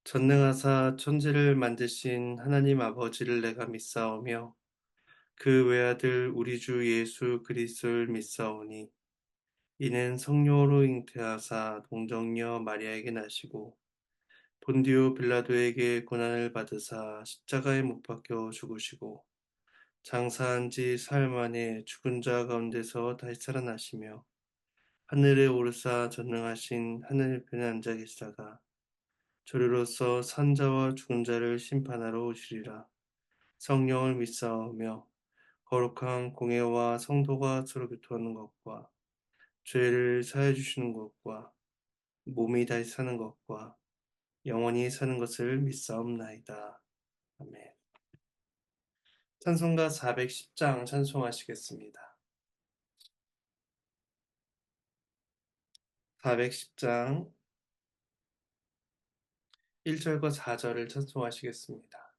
전능하사 천지를 만드신 하나님 아버지를 내가 믿사오며 그 외아들 우리 주 예수 그리스도를 믿사오니 이는 성령으로 잉태하사 동정녀 마리아에게 나시고 본디오 빌라도에게 고난을 받으사 십자가에 못 박혀 죽으시고 장사한 지 사흘 만에 죽은 자 가운데서 다시 살아나시며 하늘에 오르사 전능하신 하늘 편에 앉아 계시다가 저리로서 산자와 죽은 자를 심판하러 오시리라. 성령을 믿사오며 거룩한 공예와 성도가 서로 교통하는 것과 죄를 사해 주시는 것과 몸이 다시 사는 것과 영원히 사는 것을 믿사옵나이다. 아멘. 찬송가 410장 찬송하시겠습니다. 410장 1절과 4절을 찬송하시겠습니다.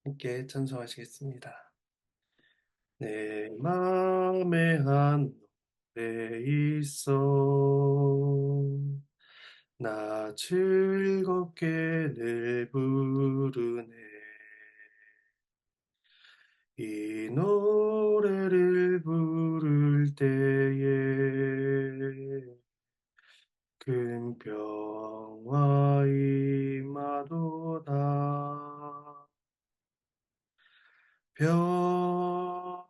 함께 찬송하시겠습니다. 내 맘에 한 노래 있어 나 즐겁게 늘 부르네 이 노래를 부를 때에 큰 평화 임하도다 평화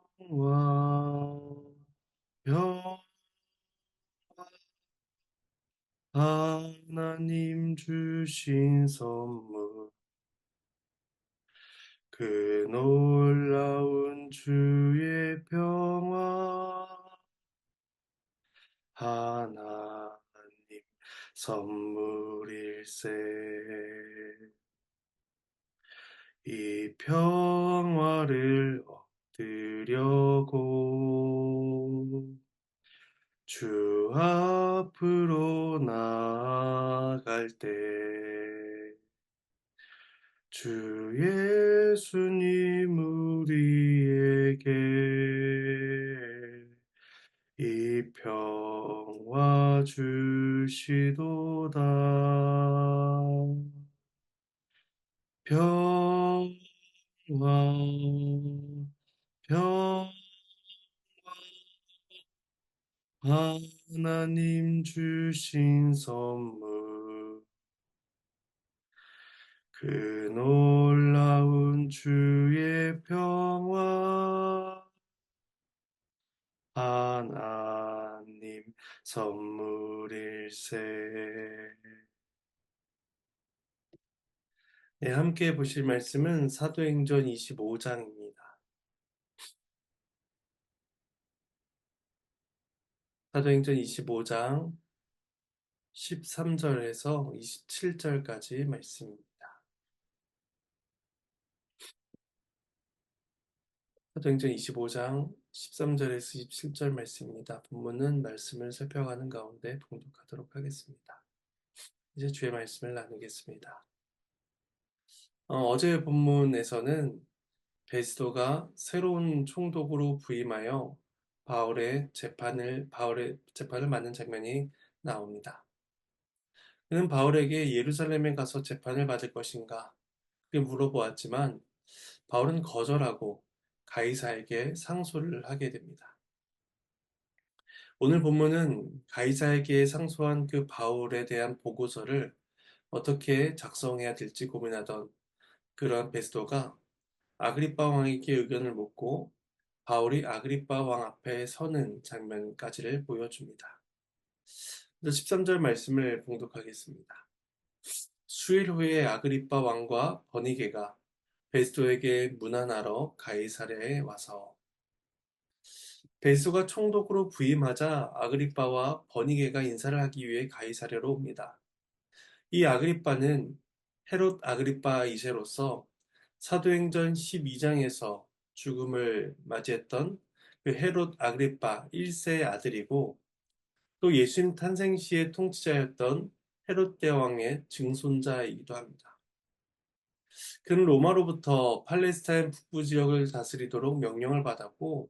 평화 하나님 주신 선물 그 놀라운 주의 평화 하나님 선물일세 이 평화를 얻으려고 주 앞으로 나아갈 때 주 예수님 우리에게 이 평화 주시도다. 평화, 평화, 하나님 주신 선물, 그 놀라운 주의 평화, 하나님 선물일세. 네, 함께 보실 말씀은 사도행전 25장입니다. 사도행전 25장 13절에서 27절까지 말씀입니다. 사도행전 25장 13절에서 27절 말씀입니다. 본문은 말씀을 살펴가는 가운데 봉독하도록 하겠습니다. 이제 주의 말씀을 나누겠습니다. 어제 본문에서는 베스도가 새로운 총독으로 부임하여 바울의 재판을 맡는 장면이 나옵니다. 그는 바울에게 예루살렘에 가서 재판을 받을 것인가? 그렇게 물어보았지만 바울은 거절하고 가이사에게 상소를 하게 됩니다. 오늘 본문은 가이사에게 상소한 그 바울에 대한 보고서를 어떻게 작성해야 될지 고민하던 그러한 베스도가 아그리빠 왕에게 의견을 묻고 바울이 아그리빠 왕 앞에 서는 장면까지를 보여줍니다. 13절 말씀을 봉독하겠습니다. 수일 후에 아그리빠 왕과 버니게가 베스도에게 문안하러 가이사랴에 와서 베스도가 총독으로 부임하자 아그리빠와 버니게가 인사를 하기 위해 가이사랴로 옵니다. 이 아그리빠는 헤롯 아그리빠 2세로서 사도행전 12장에서 죽음을 맞이했던 그 헤롯 아그리빠 1세의 아들이고 또 예수님 탄생 시의 통치자였던 헤롯 대왕의 증손자이기도 합니다. 그는 로마로부터 팔레스타인 북부 지역을 다스리도록 명령을 받았고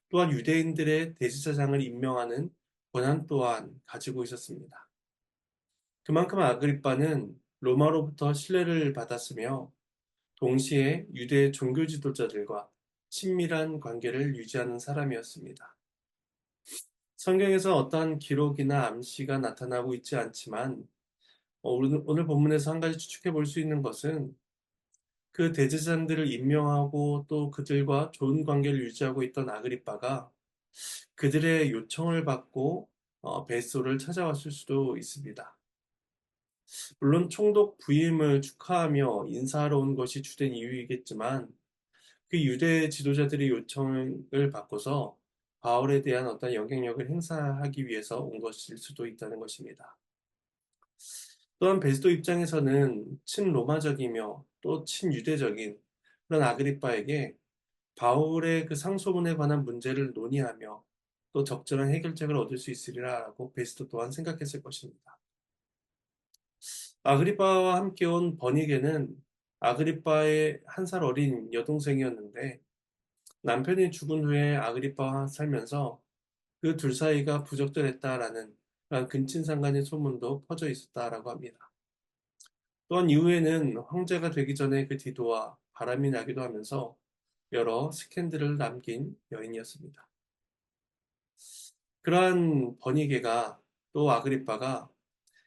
또한 유대인들의 대제사장을 임명하는 권한 또한 가지고 있었습니다. 그만큼 아그리빠는 로마로부터 신뢰를 받았으며 동시에 유대 종교 지도자들과 친밀한 관계를 유지하는 사람이었습니다. 성경에서 어떠한 기록이나 암시가 나타나고 있지 않지만 오늘 본문에서 한 가지 추측해 볼 수 있는 것은 그 대제사장들을 임명하고 또 그들과 좋은 관계를 유지하고 있던 아그리빠가 그들의 요청을 받고 베소를 찾아왔을 수도 있습니다. 물론 총독 부임을 축하하며 인사하러 온 것이 주된 이유이겠지만 그 유대 지도자들의 요청을 받고서 바울에 대한 어떤 영향력을 행사하기 위해서 온 것일 수도 있다는 것입니다. 또한 베스도 입장에서는 친로마적이며 또 친유대적인 그런 아그리빠에게 바울의 그 상소문에 관한 문제를 논의하며 또 적절한 해결책을 얻을 수 있으리라고 베스도 또한 생각했을 것입니다. 아그리빠와 함께 온 버니게는 아그리빠의 한 살 어린 여동생이었는데 남편이 죽은 후에 아그리빠와 살면서 그 둘 사이가 부적절했다라는 그런 근친상간의 소문도 퍼져 있었다라고 합니다. 또한 이후에는 황제가 되기 전에 그 뒤도와 바람이 나기도 하면서 여러 스캔들을 남긴 여인이었습니다. 그러한 버니게가 또 아그리빠가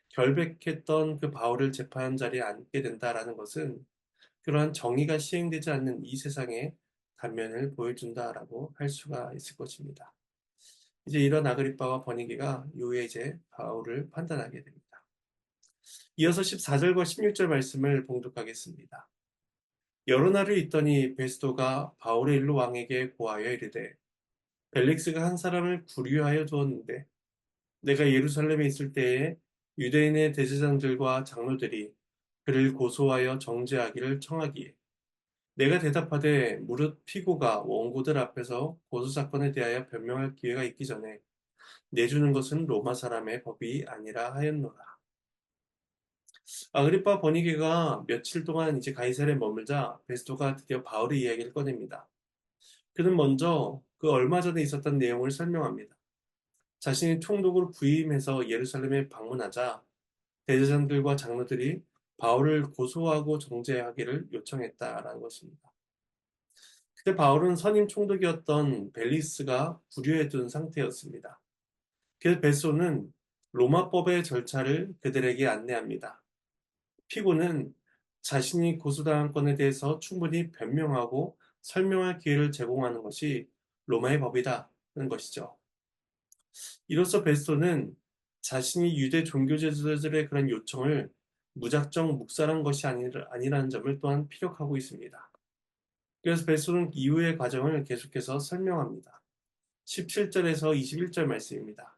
결백했던 그 바울을 재판 자리에 앉게 된다라는 것은 그러한 정의가 시행되지 않는 이 세상의 단면을 보여준다라고 할 수가 있을 것입니다. 이제 이런 아그리빠와 버니게가 이후에 이제 바울을 판단하게 됩니다. 이어서 14절과 16절 말씀을 봉독하겠습니다. 여러 날을 있더니 베스도가 바울의 일로 왕에게 고하여 이르되 벨릭스가 한 사람을 구류하여 두었는데 내가 예루살렘에 있을 때에 유대인의 대제사장들과 장로들이 그를 고소하여 정죄하기를 청하기에 내가 대답하되 무릇 피고가 원고들 앞에서 고소사건에 대하여 변명할 기회가 있기 전에 내주는 것은 로마 사람의 법이 아니라 하였노라. 아그리파 버니게가 며칠 동안 이제 가이사랴에 머물자 베스도가 드디어 바울의 이야기를 꺼냅니다. 그는 먼저 그 얼마 전에 있었던 내용을 설명합니다. 자신이 총독으로 부임해서 예루살렘에 방문하자 대제사장들과 장로들이 바울을 고소하고 정죄하기를 요청했다라는 것입니다. 그때 바울은 선임 총독이었던 벨리스가 구류해둔 상태였습니다. 그래서 베소는 로마법의 절차를 그들에게 안내합니다. 피고는 자신이 고소당한 건에 대해서 충분히 변명하고 설명할 기회를 제공하는 것이 로마의 법이다는 것이죠. 이로써 베스토는 자신이 유대 종교 지도자들의 그런 요청을 무작정 묵살한 것이 아니라는 점을 또한 피력하고 있습니다. 그래서 베스토는 이후의 과정을 계속해서 설명합니다. 17절에서 21절 말씀입니다.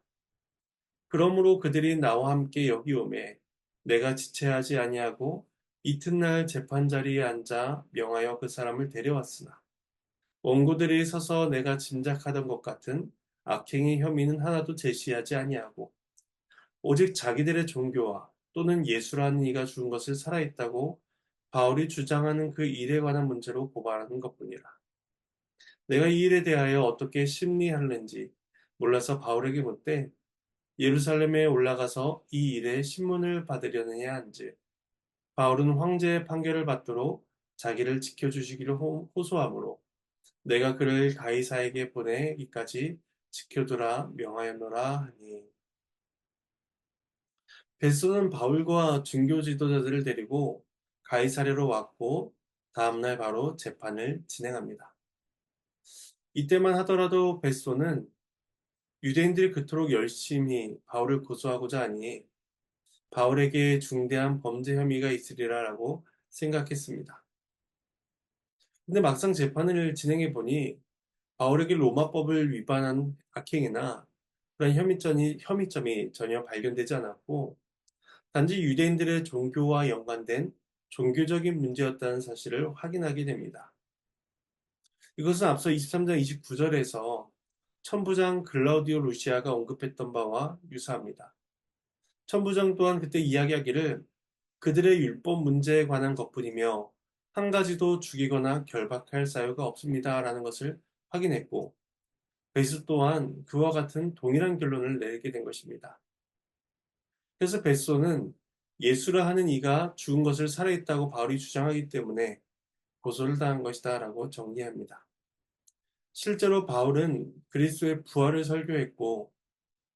그러므로 그들이 나와 함께 여기 오매 내가 지체하지 아니하고 이튿날 재판자리에 앉아 명하여 그 사람을 데려왔으나 원고들이 서서 내가 짐작하던 것 같은 악행의 혐의는 하나도 제시하지 아니하고 오직 자기들의 종교와 또는 예수라는 이가 죽은 것을 살아있다고 바울이 주장하는 그 일에 관한 문제로 고발하는 것뿐이라. 내가 이 일에 대하여 어떻게 심리할는지 몰라서 바울에게 묻되 예루살렘에 올라가서 이 일에 신문을 받으려느냐 한즉 바울은 황제의 판결을 받도록 자기를 지켜주시기를 호소하므로 내가 그를 가이사에게 보내기까지 지켜두라 명하였노라 하니 베스는 바울과 중교 지도자들을 데리고 가이사랴로 왔고 다음날 바로 재판을 진행합니다. 이때만 하더라도 베스는 유대인들이 그토록 열심히 바울을 고소하고자 하니 바울에게 중대한 범죄 혐의가 있으리라라고 생각했습니다. 근데 막상 재판을 진행해 보니 바울에게 로마법을 위반한 악행이나 그런 혐의점이 전혀 발견되지 않았고 단지 유대인들의 종교와 연관된 종교적인 문제였다는 사실을 확인하게 됩니다. 이것은 앞서 23장 29절에서 천부장 글라우디오 루시아가 언급했던 바와 유사합니다. 천부장 또한 그때 이야기하기를 그들의 율법 문제에 관한 것뿐이며 한 가지도 죽이거나 결박할 사유가 없습니다. 라는 것을 확인했고 베스 또한 그와 같은 동일한 결론을 내리게 된 것입니다. 그래서 베소는 예수라 하는 이가 죽은 것을 살아있다고 바울이 주장하기 때문에 고소를 당한 것이다 라고 정리합니다. 실제로 바울은 그리스도의 부활을 설교했고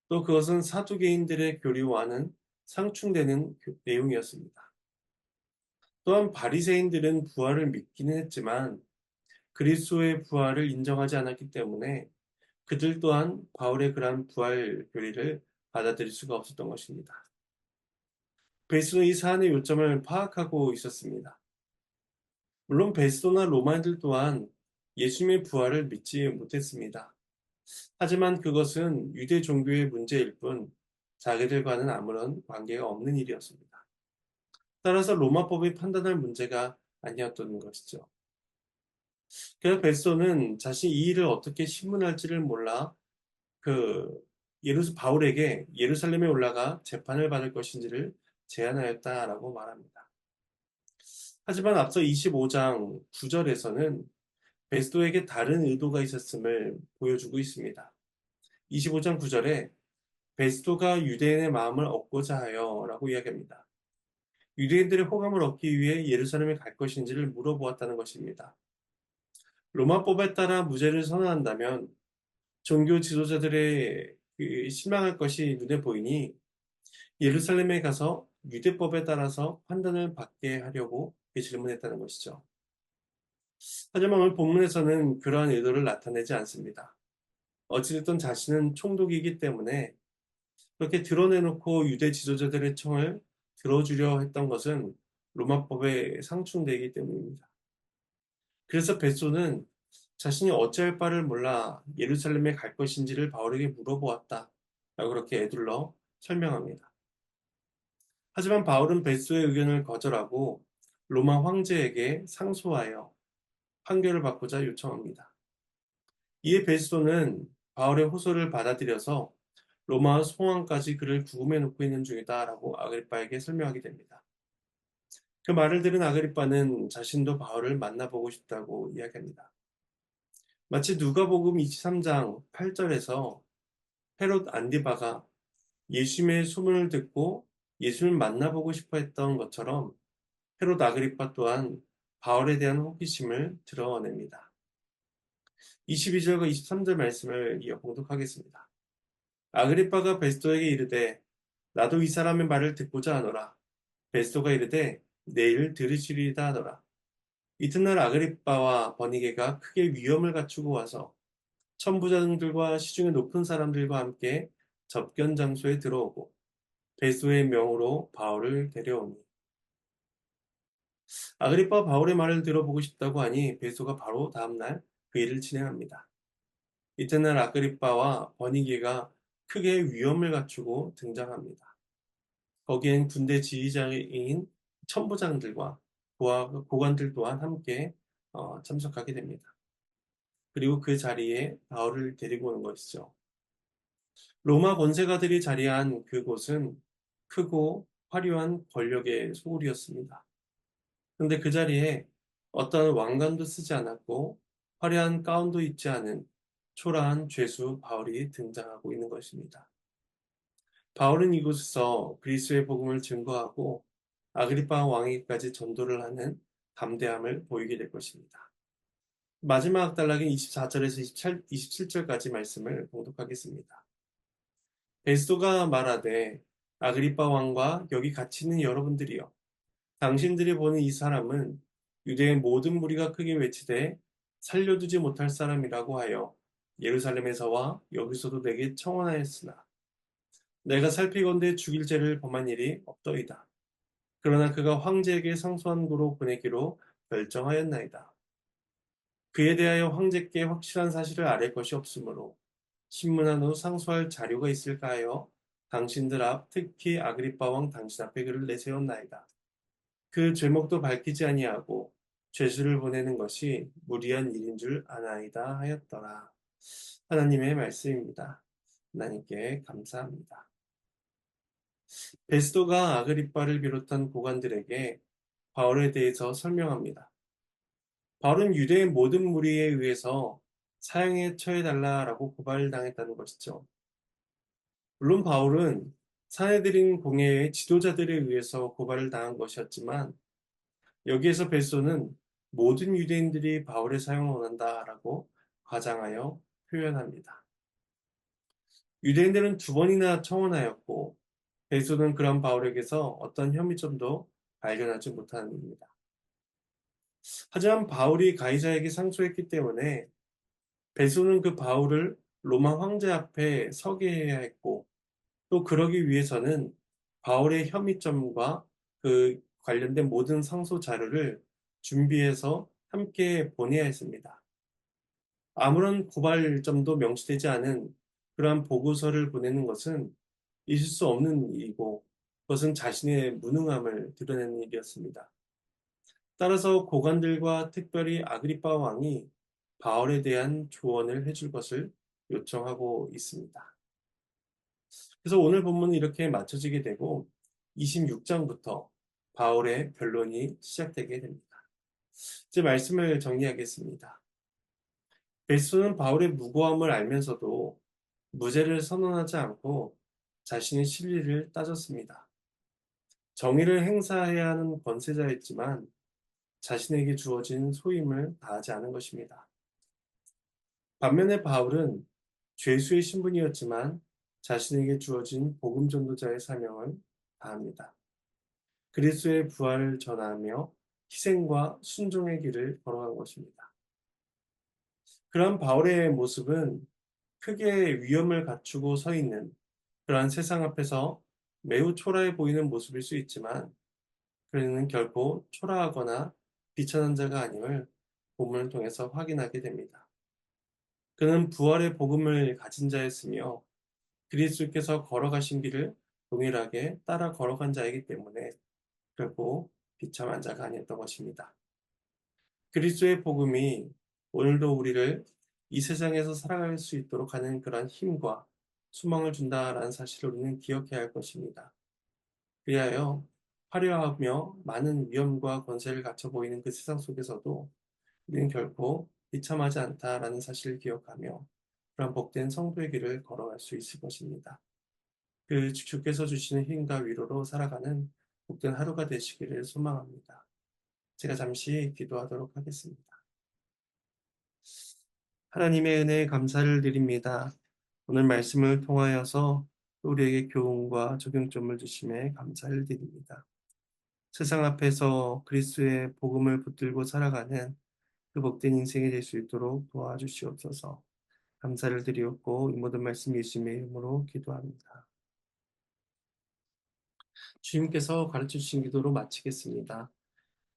또 그것은 사두개인들의 교리와는 상충되는 내용이었습니다. 또한 바리새인들은 부활을 믿기는 했지만 그리스도의 부활을 인정하지 않았기 때문에 그들 또한 바울의 그러한 부활 교리를 받아들일 수가 없었던 것입니다. 베스도는 이 사안의 요점을 파악하고 있었습니다. 물론 베스도나 로마인들 또한 예수님의 부활을 믿지 못했습니다. 하지만 그것은 유대 종교의 문제일 뿐 자기들과는 아무런 관계가 없는 일이었습니다. 따라서 로마법이 판단할 문제가 아니었던 것이죠. 그래서 베스도는 자신이 이 일을 어떻게 신문할지를 몰라 바울에게 예루살렘에 올라가 재판을 받을 것인지를 제안하였다라고 말합니다. 하지만 앞서 25장 9절에서는 베스도에게 다른 의도가 있었음을 보여주고 있습니다. 25장 9절에 베스도가 유대인의 마음을 얻고자 하여 라고 이야기합니다. 유대인들의 호감을 얻기 위해 예루살렘에 갈 것인지를 물어보았다는 것입니다. 로마법에 따라 무죄를 선언한다면 종교 지도자들의 실망할 것이 눈에 보이니 예루살렘에 가서 유대법에 따라서 판단을 받게 하려고 질문했다는 것이죠. 하지만 오늘 본문에서는 그러한 의도를 나타내지 않습니다. 어찌됐든 자신은 총독이기 때문에 그렇게 드러내놓고 유대 지도자들의 청을 들어주려 했던 것은 로마법에 상충되기 때문입니다. 그래서 베소는 자신이 어찌할 바를 몰라 예루살렘에 갈 것인지를 바울에게 물어보았다 라고 그렇게 애둘러 설명합니다. 하지만 바울은 베소의 의견을 거절하고 로마 황제에게 상소하여 판결을 받고자 요청합니다. 이에 베스도는 바울의 호소를 받아들여서 로마 송왕까지 그를 구금해 놓고 있는 중이다 라고 아그리빠에게 설명하게 됩니다. 그 말을 들은 아그리빠는 자신도 바울을 만나보고 싶다고 이야기합니다. 마치 누가복음 23장 8절에서 헤롯 안디바가 예수님의 소문을 듣고 예수님을 만나보고 싶어 했던 것처럼 헤롯 아그리빠 또한 바울에 대한 호기심을 드러냅니다. 22절과 23절 말씀을 이어 봉독하겠습니다. 아그리빠가 베스도에게 이르되 나도 이 사람의 말을 듣고자 하노라. 베스도가 이르되 내일 들으시리이다 하더라. 이튿날 아그리빠와 버니게가 크게 위험을 갖추고 와서 천부장들과 시중의 높은 사람들과 함께 접견 장소에 들어오고 베스도의 명으로 바울을 데려오니 아그리빠 바울의 말을 들어보고 싶다고 하니 베스도가 바로 다음날 그 일을 진행합니다. 이튿날 아그리빠와 버니게가 크게 위험을 갖추고 등장합니다. 거기엔 군대 지휘장인 천부장들과 고관들 또한 함께 참석하게 됩니다. 그리고 그 자리에 바울을 데리고 오는 것이죠. 로마 권세가들이 자리한 그곳은 크고 화려한 권력의 소굴이었습니다. 그런데 그 자리에 어떤 왕관도 쓰지 않았고 화려한 가운도 입지 않은 초라한 죄수 바울이 등장하고 있는 것입니다. 바울은 이곳에서 그리스도의 복음을 증거하고 아그리파 왕에게까지 전도를 하는 담대함을 보이게 될 것입니다. 마지막 단락인 24절에서 27절까지 말씀을 봉독하겠습니다. 베스도가 말하되 아그리파 왕과 여기 같이 있는 여러분들이여 당신들이 보는 이 사람은 유대의 모든 무리가 크게 외치되 살려두지 못할 사람이라고 하여 예루살렘에서와 여기서도 내게 청원하였으나 내가 살피건대 죽일 죄를 범한 일이 없더이다. 그러나 그가 황제에게 상소한 고로 보내기로 결정하였나이다. 그에 대하여 황제께 확실한 사실을 아뢰 것이 없으므로 신문한 후 상소할 자료가 있을까 하여 당신들 앞 특히 아그리빠 왕 당신 앞에 그를 내세웠나이다. 그 죄목도 밝히지 아니하고 죄수를 보내는 것이 무리한 일인 줄 아나이다 하였더라. 하나님의 말씀입니다. 하나님께 감사합니다. 베스도가 아그리빠를 비롯한 고관들에게 바울에 대해서 설명합니다. 바울은 유대의 모든 무리에 의해서 사형에 처해달라라고 고발당했다는 것이죠. 물론 바울은 사내들인 공회의 지도자들에 의해서 고발을 당한 것이었지만 여기에서 벨소는 모든 유대인들이 바울의 사용을 원한다라고 과장하여 표현합니다. 유대인들은 두 번이나 청원하였고 벨소는 그런 바울에게서 어떤 혐의점도 발견하지 못합니다. 하지만 바울이 가이사에게 상소했기 때문에 벨소는 그 바울을 로마 황제 앞에 서게 해야 했고 또 그러기 위해서는 바울의 혐의점과 그 관련된 모든 상소 자료를 준비해서 함께 보내야 했습니다. 아무런 고발점도 명시되지 않은 그러한 보고서를 보내는 것은 있을 수 없는 일이고 그것은 자신의 무능함을 드러내는 일이었습니다. 따라서 고관들과 특별히 아그리파 왕이 바울에 대한 조언을 해줄 것을 요청하고 있습니다. 그래서 오늘 본문은 이렇게 맞춰지게 되고 26장부터 바울의 변론이 시작되게 됩니다. 이제 말씀을 정리하겠습니다. 베스는 바울의 무고함을 알면서도 무죄를 선언하지 않고 자신의 실리를 따졌습니다. 정의를 행사해야 하는 권세자였지만 자신에게 주어진 소임을 다하지 않은 것입니다. 반면에 바울은 죄수의 신분이었지만 자신에게 주어진 복음 전도자의 사명을 다합니다. 그리스도의 부활을 전하며 희생과 순종의 길을 걸어간 것입니다. 그러한 바울의 모습은 크게 위험을 갖추고 서 있는 그러한 세상 앞에서 매우 초라해 보이는 모습일 수 있지만 그는 결코 초라하거나 비천한 자가 아님을 본문을 통해서 확인하게 됩니다. 그는 부활의 복음을 가진 자였으며 그리스도께서 걸어가신 길을 동일하게 따라 걸어간 자이기 때문에 결코 비참한 자가 아니었던 것입니다. 그리스도의 복음이 오늘도 우리를 이 세상에서 살아갈 수 있도록 하는 그러한 힘과 소망을 준다라는 사실을 우리는 기억해야 할 것입니다. 그리하여 화려하며 많은 위험과 권세를 갖춰 보이는 그 세상 속에서도 우리는 결코 비참하지 않다라는 사실을 기억하며 그런 복된 성도의 길을 걸어갈 수 있을 것입니다. 그 주께서 주시는 힘과 위로로 살아가는 복된 하루가 되시기를 소망합니다. 제가 잠시 기도하도록 하겠습니다. 하나님의 은혜에 감사를 드립니다. 오늘 말씀을 통하여서 우리에게 교훈과 적용점을 주심에 감사를 드립니다. 세상 앞에서 그리스도의 복음을 붙들고 살아가는 그 복된 인생이 될 수 있도록 도와주시옵소서. 감사를 드리옵고 이 모든 말씀 예수님의 이름으로 기도합니다. 주님께서 가르쳐 주신 기도로 마치겠습니다.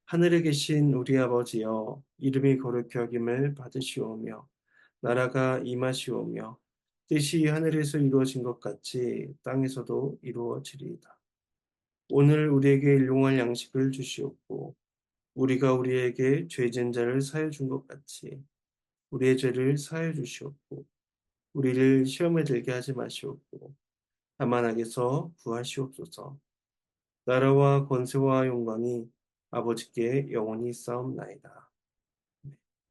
하늘에 계신 우리 아버지여 이름이 거룩히 여김을 받으시오며 나라가 임하시오며 뜻이 하늘에서 이루어진 것 같이 땅에서도 이루어지리이다. 오늘 우리에게 일용할 양식을 주시옵고 우리가 우리에게 죄진 자를 사해 준 것 같이 우리의 죄를 사해 주시옵고 우리를 시험에 들게 하지 마시옵고 다만 악에서 구하시옵소서. 나라와 권세와 영광이 아버지께 영원히 싸움나이다.